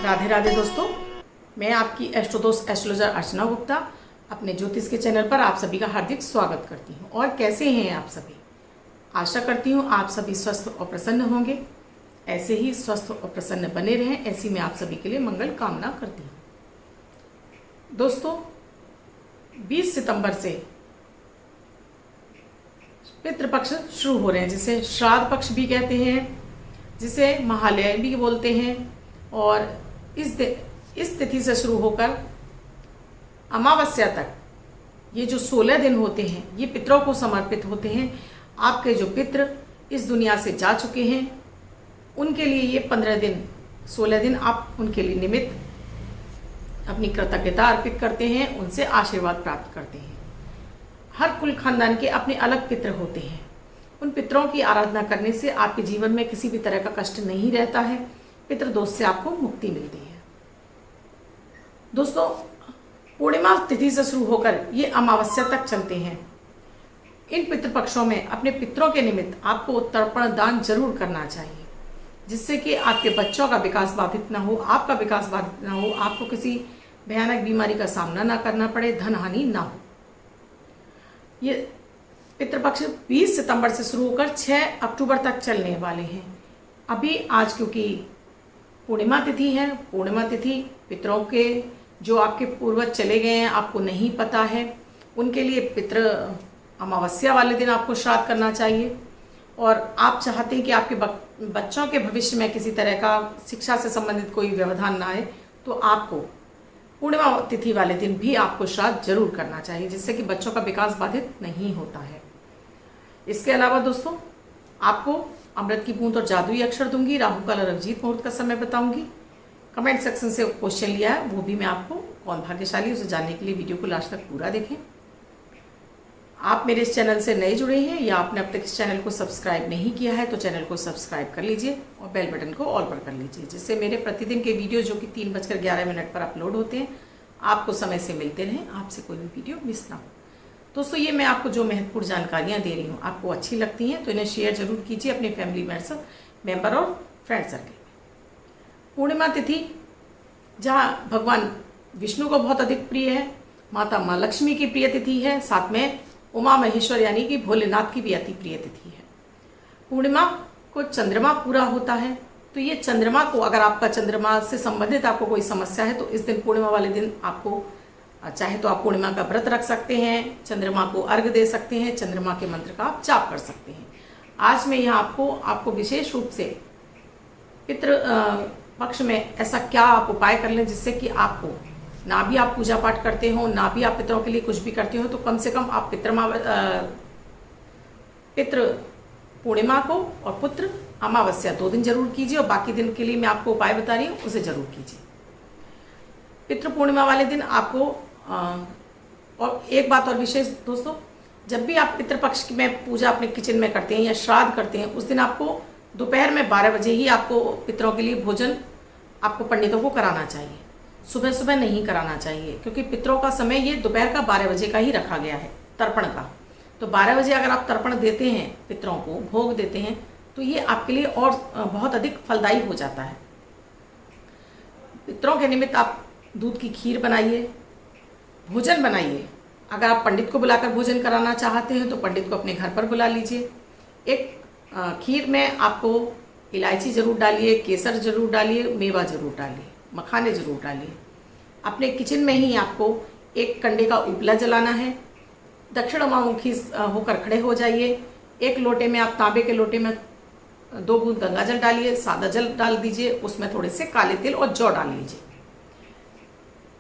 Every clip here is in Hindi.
राधे राधे दोस्तों, मैं आपकी एस्ट्रोदोस्त एस्ट्रोलॉजर अर्चना गुप्ता अपने ज्योतिष के चैनल पर आप सभी का हार्दिक स्वागत करती हूँ। और कैसे हैं आप सभी? आशा करती हूँ आप सभी स्वस्थ और प्रसन्न होंगे। ऐसे ही स्वस्थ और प्रसन्न बने रहें, ऐसी मैं आप सभी के लिए मंगल कामना करती हूँ। दोस्तों, 20 सितंबर से पितृपक्ष शुरू हो रहे हैं, जिसे श्राद्ध पक्ष भी कहते हैं, जिसे महालय भी बोलते हैं। और इस तिथि से शुरू होकर अमावस्या तक ये जो 16 दिन होते हैं, ये पितरों को समर्पित होते हैं। आपके जो पितृ इस दुनिया से जा चुके हैं, उनके लिए ये 15 दिन 16 दिन आप उनके लिए निमित्त अपनी कृतज्ञता अर्पित करते हैं, उनसे आशीर्वाद प्राप्त करते हैं। हर कुल खानदान के अपने अलग पितृ होते हैं। उन पितरों की आराधना करने से आपके जीवन में किसी भी तरह का कष्ट नहीं रहता है। पितृ दोष से आपको मुक्ति मिलती है। दोस्तों, पूर्णिमा तिथि से शुरू होकर ये अमावस्या तक चलते हैं। इन पितृपक्षों में अपने पितरों के निमित्त आपको तर्पण दान जरूर करना चाहिए, जिससे कि आपके बच्चों का विकास बाधित ना हो, आपका विकास बाधित ना हो, आपको किसी भयानक बीमारी का सामना ना करना पड़े, धन हानि ना हो। ये पितृपक्ष 20 सितंबर से शुरू होकर 6 अक्टूबर तक चलने वाले हैं। अभी आज क्योंकि पूर्णिमा तिथि है, पूर्णिमा तिथि पितरों के जो आपके पूर्वज चले गए हैं, आपको नहीं पता है, उनके लिए पितृ अमावस्या वाले दिन आपको श्राद्ध करना चाहिए। और आप चाहते हैं कि आपके बच्चों के भविष्य में किसी तरह का शिक्षा से संबंधित कोई व्यवधान ना आए, तो आपको पूर्णिमा तिथि वाले दिन भी आपको श्राद्ध जरूर करना चाहिए, जिससे कि बच्चों का विकास बाधित नहीं होता है। इसके अलावा दोस्तों, आपको अमृत की बूंद और जादुई अक्षर दूंगी, राहु काल और अभिजीत मुहूर्त का समय बताऊंगी। कमेंट सेक्शन से क्वेश्चन लिया है, वो भी मैं आपको कौन भाग्यशाली उसे जानने के लिए वीडियो को लास्ट तक पूरा देखें। आप मेरे इस चैनल से नए जुड़े हैं या आपने अब तक इस चैनल को सब्सक्राइब नहीं किया है, तो चैनल को सब्सक्राइब कर लीजिए और बेल बटन को ऑल पर कर लीजिए, जिससे मेरे प्रतिदिन के वीडियो जो कि 3:11 पर अपलोड होते हैं, आपको समय से मिलते रहें, आपसे कोई भी वीडियो मिस ना हो। दोस्तों, ये मैं आपको जो महत्वपूर्ण जानकारियाँ दे रही हूँ, आपको अच्छी लगती हैं तो इन्हें शेयर जरूर कीजिए अपने फैमिली मेंबर और फ्रेंड सर्कल में। पूर्णिमा तिथि जहाँ भगवान विष्णु को बहुत अधिक प्रिय है, माता माँ लक्ष्मी की प्रिय तिथि है, साथ में उमा महेश्वर यानी कि भोलेनाथ की भी अति प्रिय तिथि है। पूर्णिमा को चंद्रमा पूरा होता है, तो ये चंद्रमा को, अगर आपका चंद्रमा से संबंधित आपको कोई समस्या है, तो इस दिन पूर्णिमा वाले दिन आपको चाहे तो आप पूर्णिमा का व्रत रख सकते हैं, चंद्रमा को अर्घ दे सकते हैं, चंद्रमा के मंत्र का आप जाप कर सकते हैं। आज मैं यहाँ आपको विशेष रूप से पितृ पक्ष में ऐसा क्या आप उपाय कर लें, जिससे कि आपको ना भी आप पूजा पाठ करते हो, ना भी आप पितरों के लिए कुछ भी करते हो, तो कम से कम आप पितृ पूर्णिमा को और पुत्र अमावस्या 2 दिन जरूर कीजिए, और बाकी दिन के लिए मैं आपको उपाय बता रही हूँ, उसे जरूर कीजिए। पितृ पूर्णिमा वाले दिन आपको और एक बात और विशेष दोस्तों, जब भी आप पितृपक्ष में पूजा अपने किचन में करते हैं या श्राद्ध करते हैं, उस दिन आपको दोपहर में 12 बजे ही आपको पितरों के लिए भोजन आपको पंडितों को कराना चाहिए। सुबह सुबह नहीं कराना चाहिए, क्योंकि पितरों का समय ये दोपहर का 12 बजे का ही रखा गया है तर्पण का। तो 12 बजे अगर आप तर्पण देते हैं, पितरों को भोग देते हैं, तो ये आपके लिए और बहुत अधिक फलदायी हो जाता है। पितरों के निमित्त आप दूध की खीर बनाइए, भोजन बनाइए। अगर आप पंडित को बुलाकर भोजन कराना चाहते हैं, तो पंडित को अपने घर पर बुला लीजिए। एक खीर में आपको इलायची जरूर डालिए, केसर जरूर डालिए, मेवा जरूर डालिए, मखाने जरूर डालिए। अपने किचन में ही आपको एक कंडे का उपला जलाना है। दक्षिणमुखी होकर खड़े हो जाइए। एक लोटे में आप, तांबे के लोटे में 2 बूंद गंगा जल डालिए, सादा जल डाल दीजिए, उसमें थोड़े से काले तिल और जौ डाल लीजिए।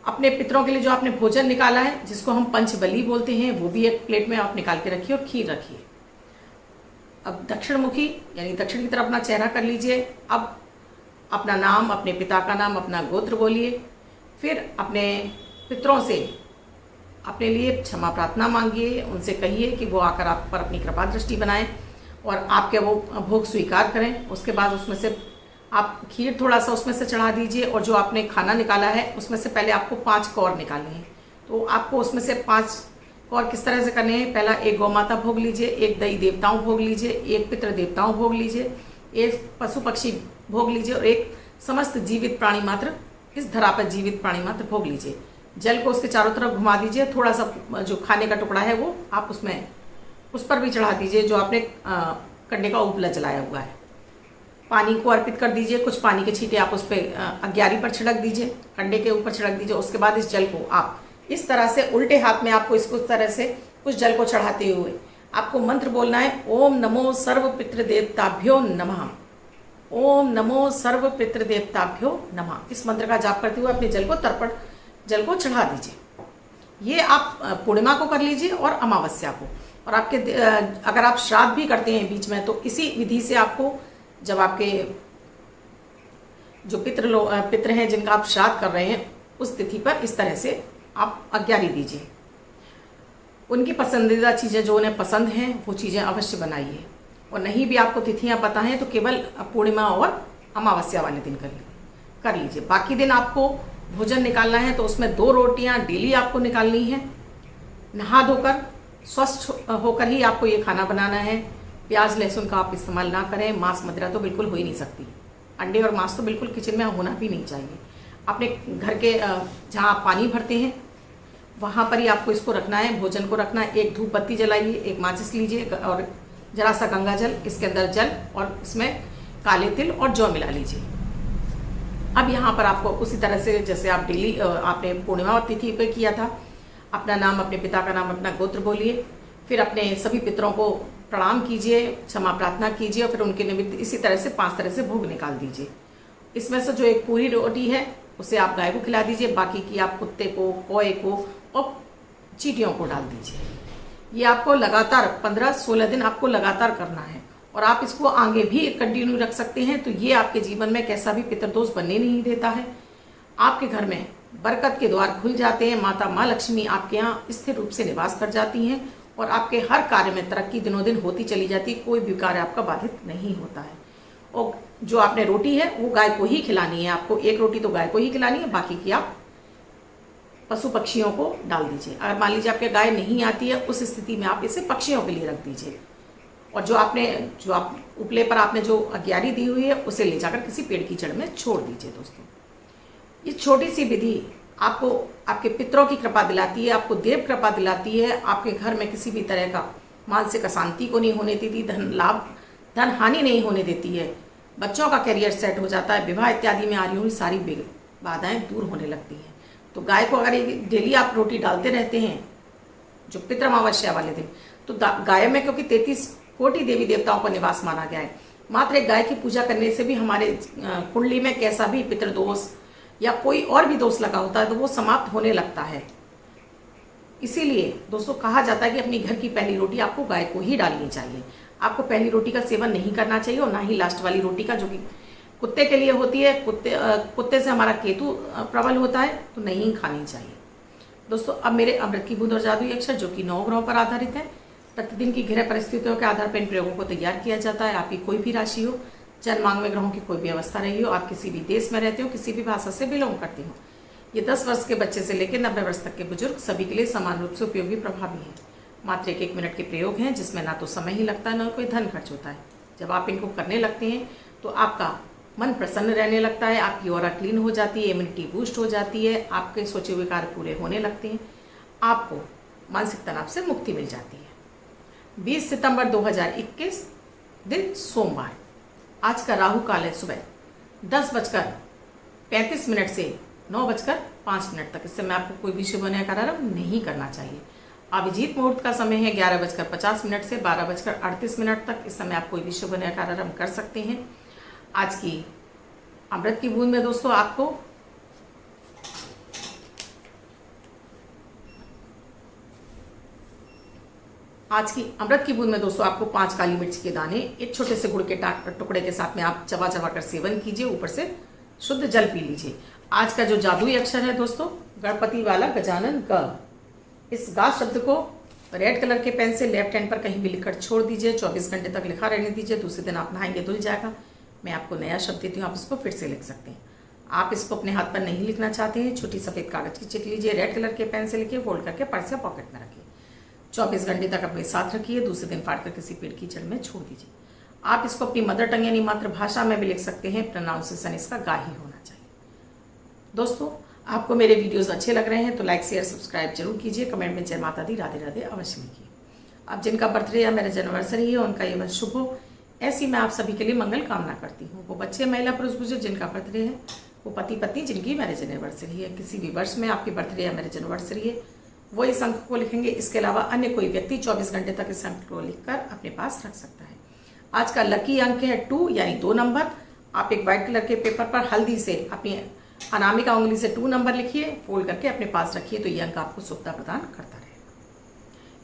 अपने पितरों के लिए जो आपने भोजन निकाला है, जिसको हम पंचबली बोलते हैं, वो भी एक प्लेट में आप निकाल के रखिए और खीर रखिए। अब दक्षिणमुखी यानी दक्षिण की तरफ अपना चेहरा कर लीजिए। अब अपना नाम, अपने पिता का नाम, अपना गोत्र बोलिए। फिर अपने पितरों से अपने लिए क्षमा प्रार्थना मांगिए, उनसे कहिए कि वो आकर आप पर अपनी कृपा दृष्टि बनाएं और आपके वो भोग स्वीकार करें। उसके बाद उसमें से आप खीर थोड़ा सा उसमें से चढ़ा दीजिए, और जो आपने खाना निकाला है उसमें से पहले आपको 5 कौर निकालने हैं। तो आपको उसमें से 5 कौर किस तरह से करने हैं? पहला एक गौ माता भोग लीजिए, एक दई देवताओं भोग लीजिए, एक पितृ देवताओं भोग लीजिए, एक पशु पक्षी भोग लीजिए और एक समस्त जीवित प्राणी मात्र इस धरा पर जीवित प्राणी मात्र भोग लीजिए। जल को उसके चारों तरफ घुमा दीजिए। थोड़ा सा जो खाने का टुकड़ा है वो आप उस पर भी चढ़ा दीजिए जो आपने कंडे का उपला जलाया हुआ है। पानी को अर्पित कर दीजिए। कुछ पानी के छींटे आप उस पर अग्यारी पर छिड़क दीजिए, कंडे के ऊपर छिड़क दीजिए। उसके बाद इस जल को आप इस तरह से उल्टे हाथ में आपको इसको इस तरह से कुछ जल को चढ़ाते हुए आपको मंत्र बोलना है, ओम नमो सर्व पितृदेवताभ्यो नमः, ओम नमो सर्व पितृदेवताभ्यो नमः। इस मंत्र का जाप करते हुए अपने जल को चढ़ा दीजिए। ये आप पूर्णिमा को कर लीजिए और अमावस्या को। और आपके अगर आप श्राद्ध भी करते हैं बीच में, तो इसी विधि से आपको, जब आपके जो पितृ हैं जिनका आप श्राद्ध कर रहे हैं, उस तिथि पर इस तरह से आप अग्यारी दीजिए। उनकी पसंदीदा चीज़ें जो उन्हें पसंद हैं वो चीज़ें अवश्य बनाइए। और नहीं भी आपको तिथियां पता हैं तो केवल पूर्णिमा और अमावस्या वाले दिन कर लीजिए। बाकी दिन आपको भोजन निकालना है तो उसमें 2 रोटियां डेली आपको निकालनी है। नहा धोकर स्वस्थ होकर ही आपको ये खाना बनाना है। प्याज लहसुन का आप इस्तेमाल ना करें। मांस मदिरा तो बिल्कुल हो ही नहीं सकती। अंडे और मांस तो बिल्कुल किचन में होना भी नहीं चाहिए। अपने घर के जहाँ आप पानी भरते हैं वहाँ पर ही आपको इसको रखना है, भोजन को रखना है। एक धूप बत्ती जलाइए, एक माचिस लीजिए और जरा सा गंगा जल, इसके अंदर जल और इसमें काले तिल और जौ मिला लीजिए। अब यहाँ पर आपको उसी तरह से जैसे आप डेली आपने पूर्णिमा और तिथि पे किया था, अपना नाम, अपने पिता का नाम, अपना गोत्र बोलिए। फिर अपने सभी पितरों को प्रणाम कीजिए, क्षमा प्रार्थना कीजिए और फिर उनके निमित्त इसी तरह से 5 तरह से भोग निकाल दीजिए। इसमें से जो एक पूरी रोटी है उसे आप गाय को खिला दीजिए, बाकी की आप कुत्ते को, कौए को और चींटियों को डाल दीजिए। ये आपको लगातार 15-16 दिन आपको लगातार करना है और आप इसको आगे भी कंटिन्यू रख सकते हैं। तो ये आपके जीवन में कैसा भी पितृदोष बनने नहीं देता है। आपके घर में बरकत के द्वार खुल जाते हैं। माता माँ लक्ष्मी आपके यहाँ स्थिर रूप से निवास कर जाती हैं और आपके हर कार्य में तरक्की दिनों दिन होती चली जाती है। कोई भी कार्य आपका बाधित नहीं होता है। और जो आपने रोटी है वो गाय को ही खिलानी है। आपको 1 रोटी तो गाय को ही खिलानी है, बाकी की आप पशु पक्षियों को डाल दीजिए। अगर मान लीजिए आपके गाय नहीं आती है, उस स्थिति में आप इसे पक्षियों के लिए रख दीजिए। और जो आप उपले पर आपने जो अग्यारी दी हुई है उसे ले जाकर किसी पेड़ की जड़ में छोड़ दीजिए। दोस्तों, ये छोटी सी विधि आपको आपके पितरों की कृपा दिलाती है, आपको देव कृपा दिलाती है। आपके घर में किसी भी तरह का मानसिक अशांति को नहीं होने देती, धन हानि नहीं होने देती है। बच्चों का करियर सेट हो जाता है। विवाह इत्यादि में आ रही हुई सारी बाधाएं दूर होने लगती हैं। तो गाय को अगर डेली आप रोटी डालते रहते हैं जो पितृ अमावस्या वाले दिन, तो गाय में क्योंकि 33 कोटि देवी देवताओं का निवास माना गया है, मात्र एक गाय की पूजा करने से भी हमारे कुंडली में कैसा भी पितृदोष या कोई और भी दोष लगा होता है तो वो समाप्त होने लगता है। इसीलिए दोस्तों कहा जाता है कि अपनी घर की पहली रोटी आपको गाय को ही डालनी चाहिए। आपको पहली रोटी का सेवन नहीं करना चाहिए और ना ही लास्ट वाली रोटी का, जो कि कुत्ते के लिए होती है। कुत्ते से हमारा केतु प्रबल होता है तो नहीं खानी चाहिए। दोस्तों, अब मेरे अमृत की बूंद और जादुई अक्षर जो कि 9 ग्रहों पर आधारित है, प्रतिदिन की ग्रह परिस्थितियों के आधार पर इन प्रयोगों को तैयार किया जाता है। आपकी कोई भी राशि हो, जन्मांग में ग्रहों की कोई भी अवस्था रही हो, आप किसी भी देश में रहते हो, किसी भी भाषा से बिलोंग करते हो, ये 10 वर्ष के बच्चे से लेकर 90 वर्ष तक के बुजुर्ग सभी के लिए समान रूप से उपयोगी प्रभावी है। मात्र 1 मिनट के प्रयोग हैं जिसमें ना तो समय ही लगता है ना कोई धन खर्च होता है। जब आप इनको करने लगते हैं तो आपका मन प्रसन्न रहने लगता है, आपकी ऑरा क्लीन हो जाती है, इम्यूनिटी बूस्ट हो जाती है, आपके सोचे हुए कार्य पूरे होने लगते हैं, आपको मानसिक तनाव से मुक्ति मिल जाती है। 20 सितंबर 2021 दिन सोमवार। आज का राहु काल है सुबह 10:35 से 9:05 तक। इस समय आपको कोई भी शुभ आरंभ नहीं करना चाहिए। अभिजीत मुहूर्त का समय है 11:50 से 12:38 तक। इस समय आप कोई भी शुभ आरंभ कर सकते हैं। आज की अमृत की बूंद में दोस्तों आपको आपको 5 काली मिर्च के दाने एक छोटे से गुड़ के टुकड़े के साथ में आप चबा चबा कर सेवन कीजिए। ऊपर से शुद्ध जल पी लीजिए। आज का जो जादुई अक्षर है दोस्तों, गणपति वाला गजानन ग। इस गा शब्द को रेड कलर के पेन से लेफ्ट हैंड पर कहीं भी लिखकर छोड़ दीजिए। 24 घंटे तक लिखा रहने दीजिए। दूसरे दिन आप नहाएंगे धुल जाएगा। मैं आपको नया शब्द देती हूँ, आप इसको फिर से लिख सकते हैं। आप इसको अपने हाथ पर नहीं लिखना चाहते हैं, छोटी सफ़ेद कागज की चिट लीजिए, रेड कलर के पेन से लिखिए, फोल्ड करके पर्स या पॉकेट में रखिए। 24 घंटे तक अपने साथ रखिए। दूसरे दिन फाड़ कर किसी पेड़ की जड़ में छोड़ दीजिए। आप इसको अपनी मदर टंग यानी मातृभाषा में भी लिख सकते हैं। प्रोनाउंसिएशन इसका गा ही होना चाहिए। दोस्तों, आपको मेरे वीडियोस अच्छे लग रहे हैं तो लाइक शेयर सब्सक्राइब जरूर कीजिए। कमेंट में जय माता दी, राधे राधे अवश्य लिखिए। अब जिनका बर्थडे या मैरिज एनिवर्सरी है उनका ये शुभ हो, ऐसी मैं आप सभी के लिए मंगल कामना करती हूँ। वो बच्चे, महिला, पुरुष, बुजुर्ग जिनका बर्थडे है, वो पति पत्नी जिनकी मैरिज एनिवर्सरी है, किसी भी वर्ष में आपकी बर्थडे या मैरिज एनिवर्सरी है, वो इस अंक को लिखेंगे। इसके अलावा अन्य कोई व्यक्ति 24 घंटे तक इस अंक को लिखकर अपने पास रख सकता है। आज का लकी अंक है 2 यानी 2 नंबर। आप एक व्हाइट कलर के पेपर पर हल्दी से अपनी अनामिका उंगली से 2 नंबर लिखिए, फोल्ड करके अपने पास रखिए, तो ये अंक आपको शुभता प्रदान करता रहे।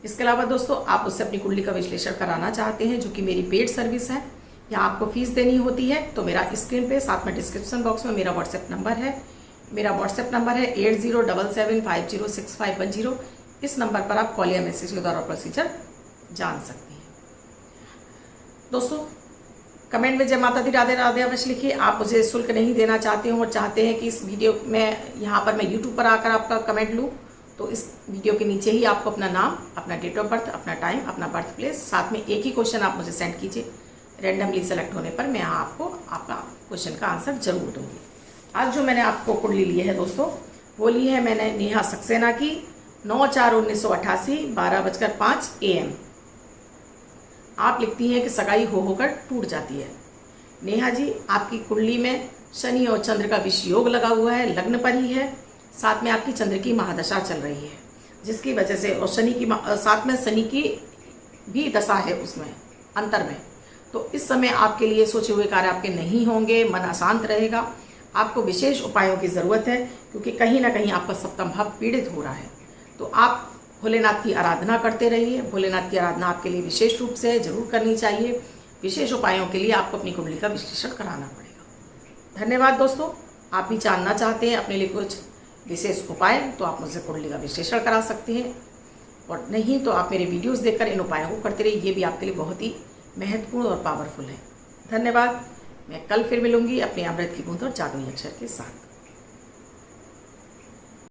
इसके अलावा दोस्तों, आप उससे अपनी कुंडली का विश्लेषण कराना चाहते हैं, जो कि मेरी पेड सर्विस है, यहाँ आपको फीस देनी होती है, तो मेरा स्क्रीन पे साथ में डिस्क्रिप्शन बॉक्स में मेरा व्हाट्सएप नंबर है। मेरा व्हाट्सएप नंबर है 8077506510। इस नंबर पर आप कॉल या मैसेज के द्वारा प्रोसीजर जान सकते हैं। दोस्तों, कमेंट में जय माता दी, राधे राधे अवश्य लिखिए। आप मुझे शुल्क नहीं देना चाहते हो और चाहते हैं कि इस वीडियो में यहाँ पर मैं यूट्यूब पर आकर आपका कमेंट लूँ, तो इस वीडियो के नीचे ही आपको अपना नाम, अपना डेट ऑफ बर्थ, अपना टाइम, अपना बर्थ प्लेस, साथ में एक ही क्वेश्चन आप मुझे सेंड कीजिए। रैंडमली सेलेक्ट होने पर मैं यहाँ आपको आपका क्वेश्चन का आंसर जरूर दूंगी। आज जो मैंने आपको कुंडली ली है दोस्तों, वो ली है मैंने नेहा सक्सेना की 9/4/1988 12:05 AM। आप लिखती हैं कि सगाई हो होकर टूट जाती है। नेहा जी, आपकी कुंडली में शनि और चंद्र का विष योग लगा हुआ है, लग्न पर ही है, साथ में आपकी चंद्र की महादशा चल रही है, जिसकी वजह से, और शनि की साथ में शनि की भी दशा है उसमें अंतर में, तो इस समय आपके लिए सोचे हुए कार्य आपके नहीं होंगे, मन अशांत रहेगा। आपको विशेष उपायों की ज़रूरत है, क्योंकि कहीं ना कहीं आपका सप्तम भाव पीड़ित हो रहा है। तो आप भोलेनाथ की आराधना करते रहिए। भोलेनाथ की आराधना आपके लिए विशेष रूप से जरूर करनी चाहिए। विशेष उपायों के लिए आपको अपनी कुंडली का विश्लेषण कराना पड़ेगा। धन्यवाद दोस्तों। आप भी जानना चाहते हैं अपने लिए कुछ विशेष उपाय, तो आप मुझसे कुंडली का विश्लेषण करा सकते हैं, और नहीं तो आप मेरे वीडियोस देखकर इन उपायों को करते रहिए। ये भी आपके लिए बहुत ही महत्वपूर्ण और पावरफुल है। धन्यवाद। मैं कल फिर मिलूंगी अपने अमृत की बूंद और जादुई अक्षर के साथ।